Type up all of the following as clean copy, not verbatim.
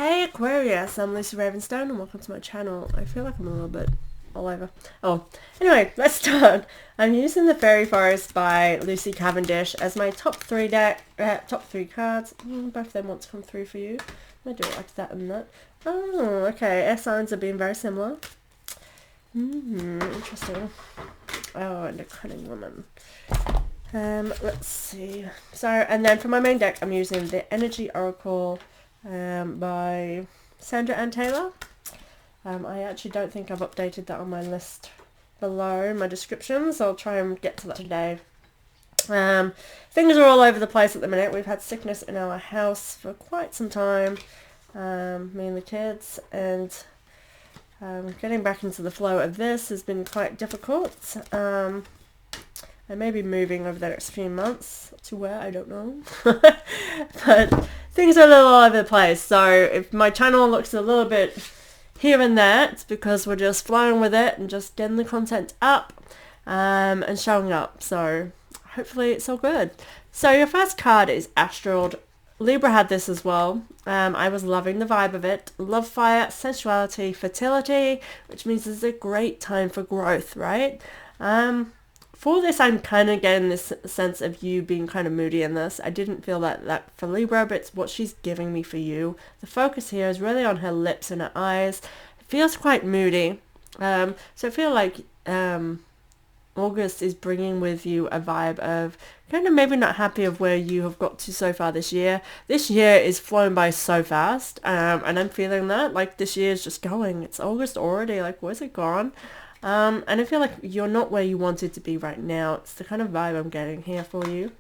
Hey Aquarius, I'm Lucy Ravenstone and welcome to my channel. I feel like I'm a little bit all over. Oh, anyway, let's start. I'm using the Fairy Forest by Lucy Cavendish as my top three cards. Both of them want to come through for you. I do it like that and that. Oh, okay. Air signs are being very similar. Interesting. Oh, and a cunning woman. Let's see. So, and then for my main deck, I'm using the Energy Oracle by Sandra Ann Taylor. I actually don't think I've updated that on my list below in my description, so I'll try and get to that today. Things are all over the place at the minute. We've had sickness in our house for quite some time, me and the kids, and getting back into the flow of this has been quite difficult. I may be moving over the next few months to where, I don't know. But things are a little all over the place. So if my channel looks a little bit here and there, it's because we're just flowing with it and just getting the content up and showing up. So hopefully it's all good. So your first card is Astral. Libra had this as well. I was loving the vibe of it. Love, fire, sensuality, fertility, which means it's a great time for growth, right? For this, I'm kind of getting this sense of you being kind of moody in this. I didn't feel that for Libra, but it's what she's giving me for you. The focus here is really on her lips and her eyes. It feels quite moody. So I feel like August is bringing with you a vibe of kind of maybe not happy of where you have got to so far this year. This year is flown by so fast, and I'm feeling that. Like, this year is just going. It's August already. Like, where's it gone? And I feel like you're not where you wanted to be right now. It's the kind of vibe I'm getting here for you.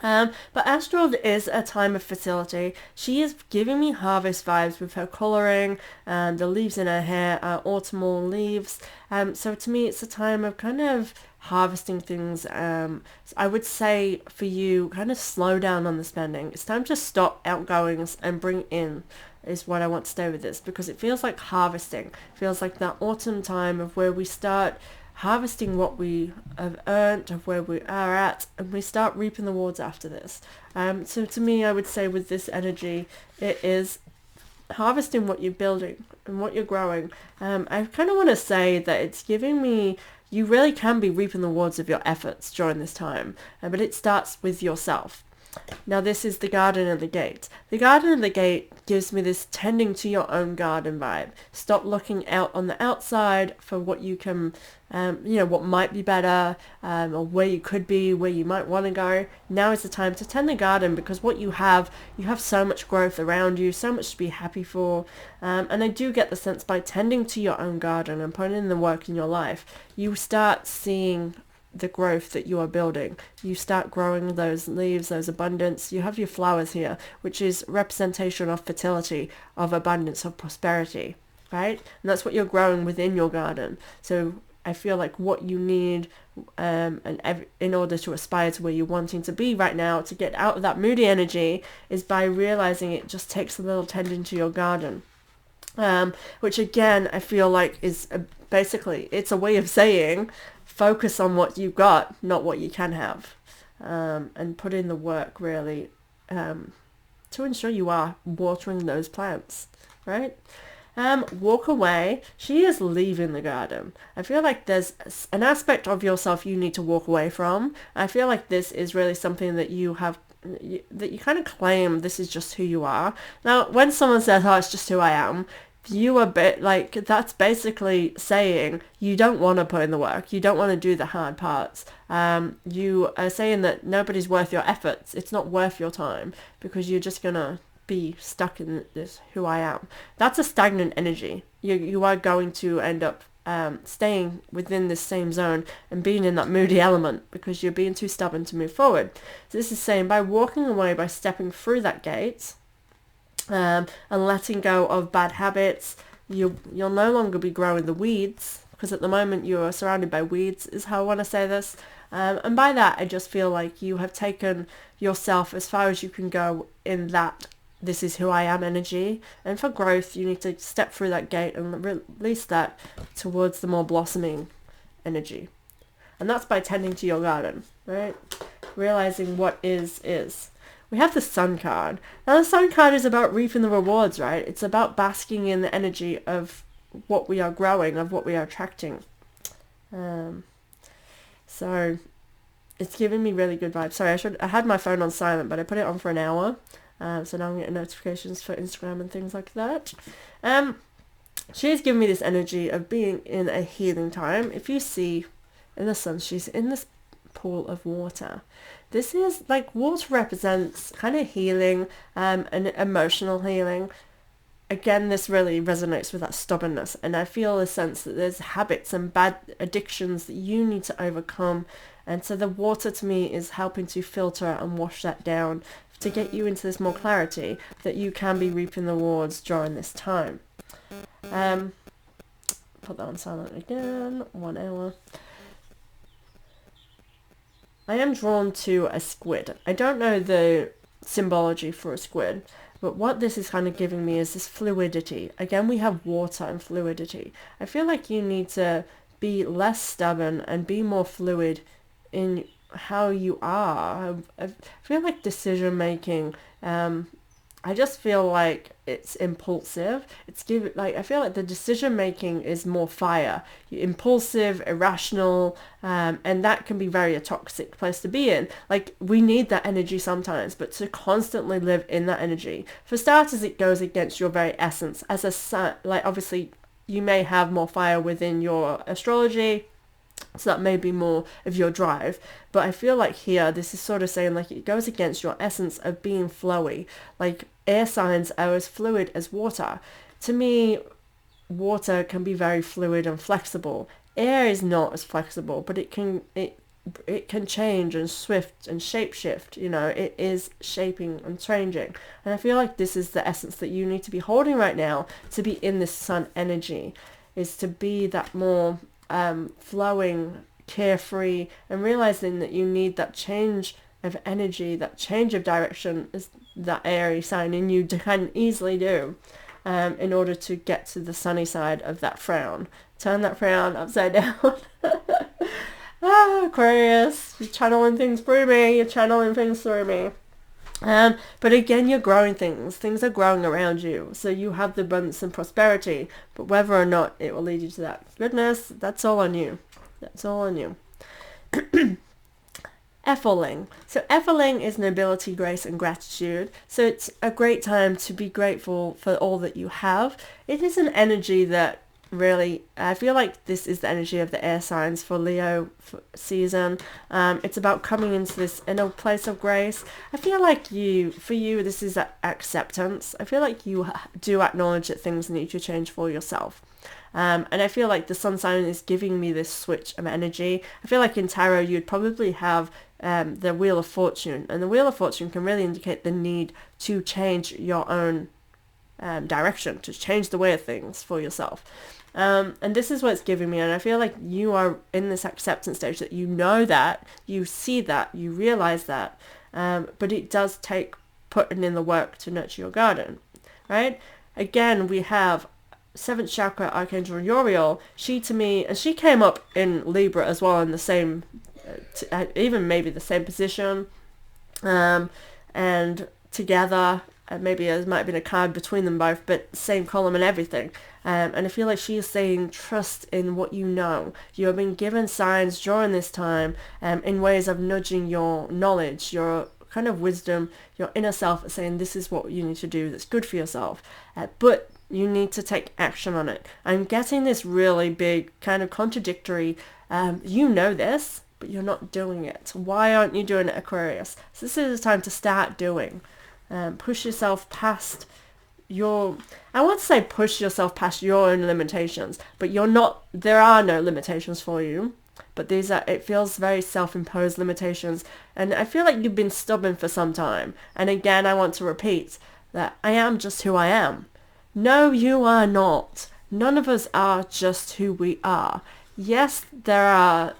But Astral is a time of fertility. She is giving me harvest vibes with her colouring, the leaves in her hair are autumnal leaves. So to me, it's a time of kind of harvesting things. I would say for you, kind of slow down on the spending. It's time to stop outgoings and bring in is what I want to stay with this, because it feels like harvesting. It feels like that autumn time of where we start harvesting what we have earned, of where we are at, and we start reaping the rewards after this. So to me, I would say with this energy, it is harvesting what you're building and what you're growing. I kind of want to say that it's giving me, you really can be reaping the rewards of your efforts during this time, but it starts with yourself. Now this is the garden and the gate. The garden and the gate gives me this tending to your own garden vibe. Stop looking out on the outside for what you can, what might be better, or where you could be, where you might want to go. Now is the time to tend the garden, because what you have so much growth around you, so much to be happy for. And I do get the sense by tending to your own garden and putting in the work in your life, you start seeing the growth that you are building. You start growing those leaves, those abundance. You have your flowers here, which is representation of fertility, of abundance, of prosperity, right? And that's what you're growing within your garden. So I feel like what you need in order to aspire to where you're wanting to be right now, to get out of that moody energy, is by realizing it just takes a little tending to your garden. Which again, I feel like is basically, it's a way of saying focus on what you've got, not what you can have, and put in the work really to ensure you are watering those plants, right? Walk away. She is leaving the garden. I feel like there's an aspect of yourself you need to walk away from. I feel like this is really something that you have, that you kind of claim this is just who you are. Now, when someone says, oh, it's just who I am, you are like, that's basically saying you don't want to put in the work. You don't want to do the hard parts. You are saying that nobody's worth your efforts. It's not worth your time, because you're just going to be stuck in this who I am. That's a stagnant energy. You are going to end up staying within this same zone and being in that moody element because you're being too stubborn to move forward. So this is saying by walking away, by stepping through that gate, and letting go of bad habits, you'll no longer be growing the weeds, because at the moment you are surrounded by weeds, is how I want to say this. And by that, I just feel like you have taken yourself as far as you can go in that this is who I am energy. And for growth, you need to step through that gate and release that towards the more blossoming energy. And that's by tending to your garden, right? Realizing what is. we have the Sun card. Now the Sun card is about reaping the rewards, right? It's about basking in the energy of what we are growing, of what we are attracting. So it's giving me really good vibes. Sorry, I had my phone on silent, but I put it on for an hour. So now I'm getting notifications for Instagram and things like that. She's giving me this energy of being in a healing time. If you see in the Sun, she's in this pool of water. This is like, water represents kind of healing, and emotional healing. Again, this really resonates with that stubbornness, and I feel a sense that there's habits and bad addictions that you need to overcome, and so the water to me is helping to filter and wash that down to get you into this more clarity that you can be reaping the rewards during this time. Put that on silent again. 1 hour. I am drawn to a squid. I don't know the symbology for a squid, but what this is kind of giving me is this fluidity. Again, we have water and fluidity. I feel like you need to be less stubborn and be more fluid in how you are. I feel like decision making, I just feel like it's impulsive. I feel like the decision making is more fire. You're impulsive, irrational, and that can be very a toxic place to be in. Like, we need that energy sometimes, but to constantly live in that energy. For starters, it goes against your very essence. As a sun, like, obviously you may have more fire within your astrology, so that may be more of your drive, but I feel like here this is sort of saying like it goes against your essence of being flowy. Like, air signs are as fluid as water. To me, water can be very fluid and flexible. Air is not as flexible, but it can change and swift and shape shift. You know, it is shaping and changing, and I feel like this is the essence that you need to be holding right now to be in this sun energy, is to be that more flowing, carefree, and realizing that you need that change of energy, that change of direction, is that airy sign in you can easily do, in order to get to the sunny side of that frown. Turn that frown upside down. Aquarius, you're channeling things through me. But again, you're growing things are growing around you, so you have the abundance and prosperity, but whether or not it will lead you to that goodness, that's all on you. Effeling. So Effeling is nobility, grace, and gratitude. So it's a great time to be grateful for all that you have. It is an energy that really, I feel like this is the energy of the air signs for Leo season. It's about coming into this inner place of grace. I feel like for you, this is acceptance. I feel like you do acknowledge that things need to change for yourself. And I feel like the sun sign is giving me this switch of energy. I feel like in tarot, you'd probably have the Wheel of Fortune, and the Wheel of Fortune can really indicate the need to change your own direction, to change the way of things for yourself. And this is what it's giving me, and I feel like you are in this acceptance stage that you know that, you see that, you realize that, but it does take putting in the work to nurture your garden, right? Again, we have 7th chakra Archangel Uriel. She, to me, and she came up in Libra as well, in the same, even maybe the same position, and together, maybe there might have been a card between them both, but same column and everything. And I feel like she is saying, trust in what you know. You have been given signs during this time, in ways of nudging your knowledge, your kind of wisdom, your inner self, saying this is what you need to do that's good for yourself. But you need to take action on it. I'm getting this really big kind of contradictory, you know this, but you're not doing it. Why aren't you doing it, Aquarius? So this is the time to start doing. Push yourself past I want to say push yourself past your own limitations, but there are no limitations for you, but it feels very self-imposed limitations, and I feel like you've been stubborn for some time. And again, I want to repeat that I am just who I am. No, you are not. None of us are just who we are. Yes, there are,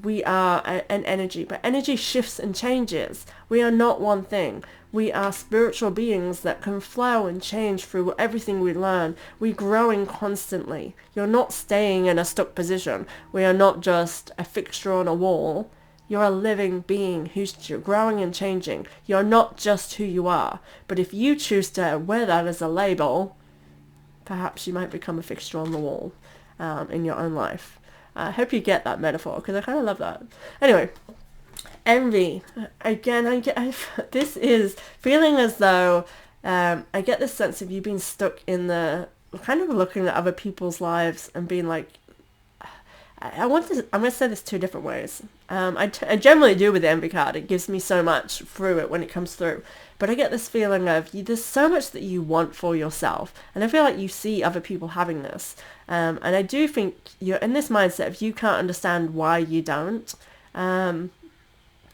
we are an energy, but energy shifts and changes. We are not one thing. We are spiritual beings that can flow and change through everything we learn. We're growing constantly. You're not staying in a stuck position. We are not just a fixture on a wall. You're a living being who's growing and changing. You're not just who you are. But if you choose to wear that as a label, perhaps you might become a fixture on the wall in your own life. I hope you get that metaphor, because I kind of love that. Anyway, envy. Again, this is feeling as though I get this sense of you being stuck in the kind of looking at other people's lives and being like, I'm going to say this two different ways. I generally do with the envy card. It gives me so much through it when it comes through. But I get this feeling of there's so much that you want for yourself. And I feel like you see other people having this. And I do think you're in this mindset if you can't understand why you don't. And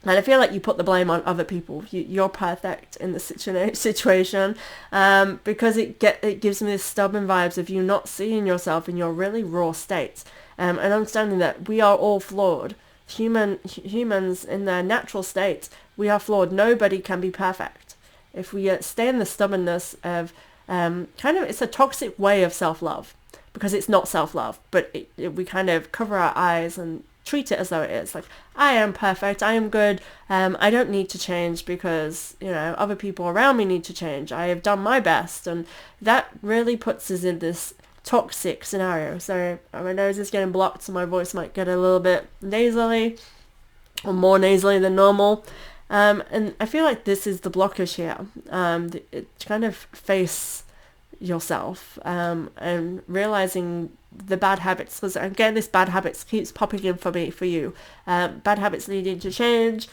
I feel like you put the blame on other people. You're perfect in the situation because it gives me this stubborn vibes of you not seeing yourself in your really raw state. And understanding that we are all flawed. Humans in their natural state, we are flawed. Nobody can be perfect. If we stay in the stubbornness of it's a toxic way of self-love, because it's not self-love, but we kind of cover our eyes and treat it as though it is. Like, I am perfect, I am good, I don't need to change because, other people around me need to change. I have done my best, and that really puts us in this toxic scenario. So my nose is getting blocked, so my voice might get a little bit nasally, or more nasally than normal. And I feel like this is the blockage here. It kind of face yourself and realizing the bad habits, because again, this bad habits keeps popping in for you. Bad habits needing to change,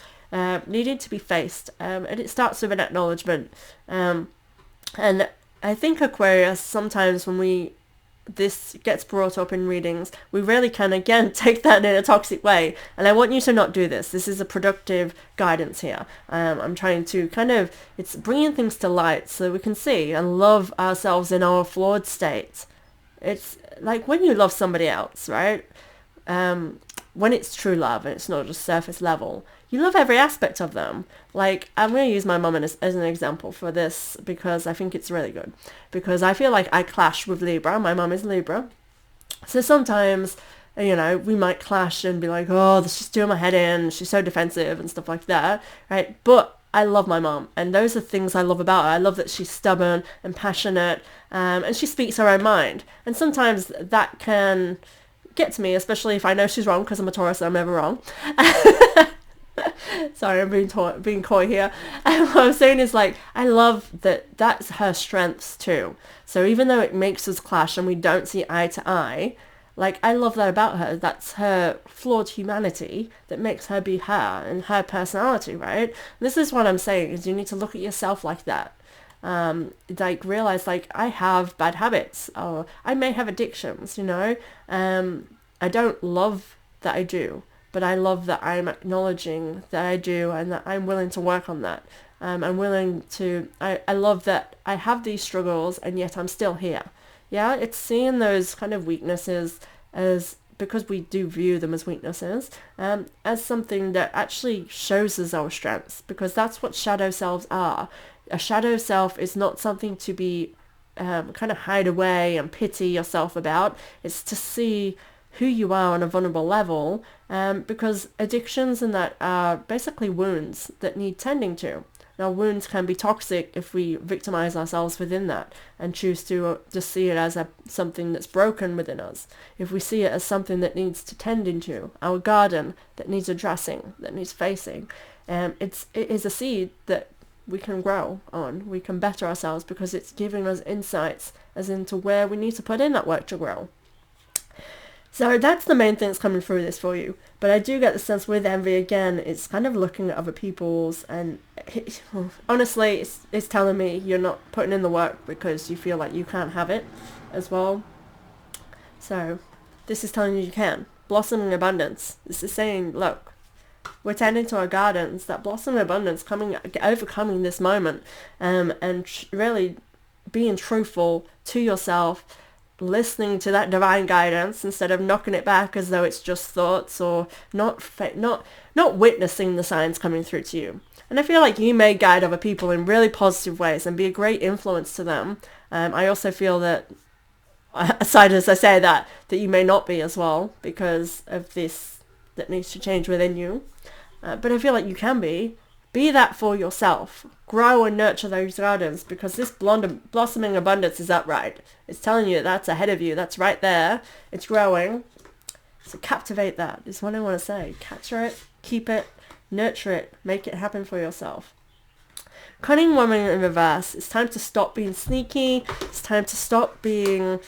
needing to be faced, and it starts with an acknowledgement. And I think Aquarius, sometimes when this gets brought up in readings, we really can again take that in a toxic way, and I want you to not do this. This is a productive guidance here. I'm trying to it's bringing things to light so we can see and love ourselves in our flawed state. It's like when you love somebody else, right? When it's true love and it's not just surface level, you love every aspect of them. Like, I'm going to use my mum as an example for this because I think it's really good. Because I feel like I clash with Libra. My mum is Libra. So sometimes, we might clash and be like, oh, this is doing my head in. She's so defensive and stuff like that, right? But I love my mum, and those are things I love about her. I love that she's stubborn and passionate, and she speaks her own mind. And sometimes that can get to me, especially if I know she's wrong, because I'm a Taurus, so I'm never wrong. Sorry, I'm being coy here. What I'm saying is, like, I love that that's her strengths too. So even though it makes us clash and we don't see eye to eye, like, I love that about her. That's her flawed humanity that makes her be her and her personality, right? This is what I'm saying, is you need to look at yourself like that. Realize, like, I have bad habits, or I may have addictions, I don't love that I do, but I love that I'm acknowledging that I do and that I'm willing to work on that. I love that I have these struggles and yet I'm still here. Yeah, it's seeing those kind of weaknesses as, because we do view them as weaknesses, as something that actually shows us our strengths, because that's what shadow selves are. A shadow self is not something to be kind of hide away and pity yourself about. It's to see who you are on a vulnerable level, because addictions and that are basically wounds that need tending to. Now, wounds can be toxic if we victimize ourselves within that and choose to just see it as something that's broken within us. If we see it as something that needs to tend into, our garden that needs addressing, that needs facing, it is a seed that we can grow on. We can better ourselves because it's giving us insights as into where we need to put in that work to grow. So that's the main thing that's coming through this for you. But I do get the sense with envy, again, it's kind of looking at other people's, and honestly, it's telling me you're not putting in the work because you feel like you can't have it as well. So this is telling you can. Blossom in abundance. This is saying, look, we're tending to our gardens, that blossom in abundance, overcoming this moment, and really being truthful to yourself, listening to that divine guidance instead of knocking it back as though it's just thoughts, or not witnessing the signs coming through to you. And I feel like you may guide other people in really positive ways and be a great influence to them. I also feel that, aside as I say that you may not be as well because of this that needs to change within you. but I feel like you can be. Be that for yourself. Grow and nurture those gardens, because this blossoming abundance is upright. It's telling you that's ahead of you. That's right there. It's growing. So captivate that is what I want to say. Capture it, keep it, nurture it, make it happen for yourself. Cunning woman in reverse. It's time to stop being sneaky. It's time to stop being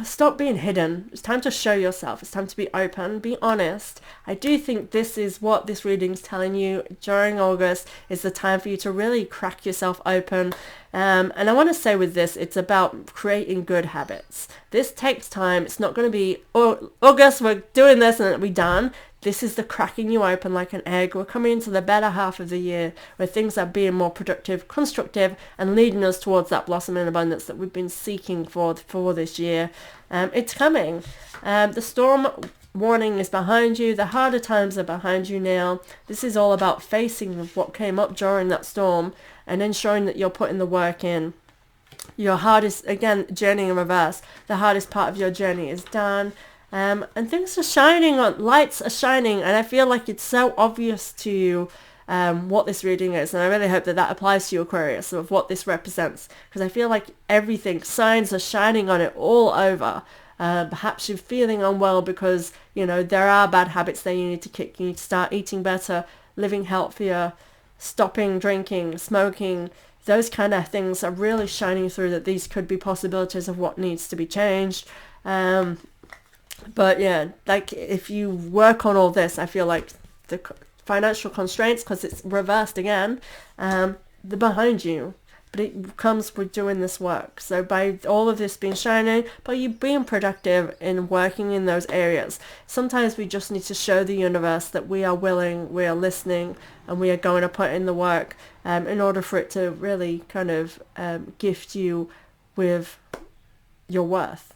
stop being hidden. It's time to show yourself. It's time to be open, be honest. I do think this is what this reading's telling you during August is the time for you to really crack yourself open. And I want to say with this, it's about creating good habits. This takes time. It's not going to be, oh, August, we're doing this and it'll be done. This is the cracking you open like an egg. We're coming into the better half of the year where things are being more productive, constructive, and leading us towards that blossoming abundance that we've been seeking for this year. It's coming. The storm warning is behind you. The harder times are behind you now. This is all about facing what came up during that storm and ensuring that you're putting the work in. Your hardest, again, journey in reverse. The hardest part of your journey is done. And things are shining, lights are shining, and I feel like it's so obvious to you what this reading is, and I really hope that that applies to you, Aquarius, of what this represents, because I feel like everything, signs are shining on it all over. Perhaps you're feeling unwell because, there are bad habits that you need to kick. You need to start eating better, living healthier, stopping drinking, smoking. Those kind of things are really shining through, that these could be possibilities of what needs to be changed. But yeah, like if you work on all this, I feel like the financial constraints, because it's reversed again, they're behind you. But it comes with doing this work. So by all of this being shining, by you being productive in working in those areas, sometimes we just need to show the universe that we are willing, we are listening, and we are going to put in the work in order for it to really kind of gift you with your worth.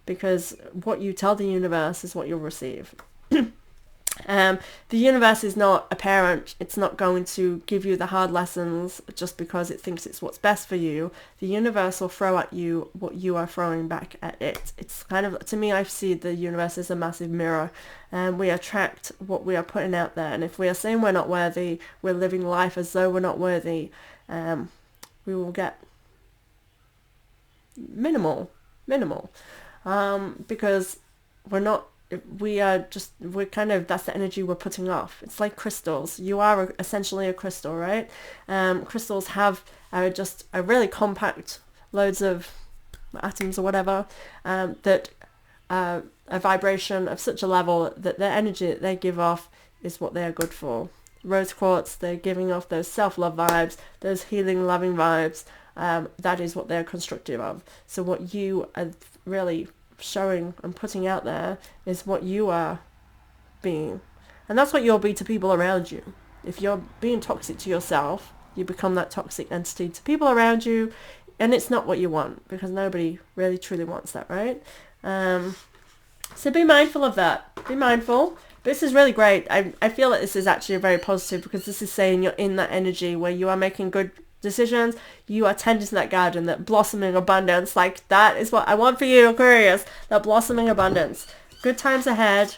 Because what you tell the universe is what you'll receive. The universe is not a parent. It's not going to give you the hard lessons just because it thinks it's what's best for you. The universe will throw at you what you are throwing back at it. It's kind of, to me, I see the universe as a massive mirror, and we attract what we are putting out there. And if we are saying we're not worthy, we're living life as though we're not worthy, we will get minimal. Because we're kind of, that's the energy we're putting off. It's like crystals. You are essentially a crystal, right? Crystals have just a really compact, loads of atoms or whatever, that a vibration of such a level that the energy that they give off is what they are good for. Rose quartz, they're giving off those self-love vibes, those healing, loving vibes. That is what they're constructive of. So what you are really showing and putting out there is what you are being, and that's what you'll be to people around you. If you're being toxic to yourself, you become that toxic entity to people around you, and it's not what you want, because nobody really truly wants that, right? So be mindful of that. Be mindful. This is really great. I feel that this is actually very positive, because this is saying you're in that energy where you are making good decisions, you are tending to that garden, that blossoming abundance. Like, that is what I want for you, Aquarius, that blossoming abundance. Good times ahead.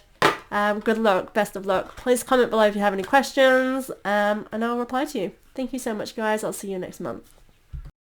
Good luck, best of luck. Please comment below if you have any questions, and I'll reply to you. Thank you so much, guys. I'll see you next month.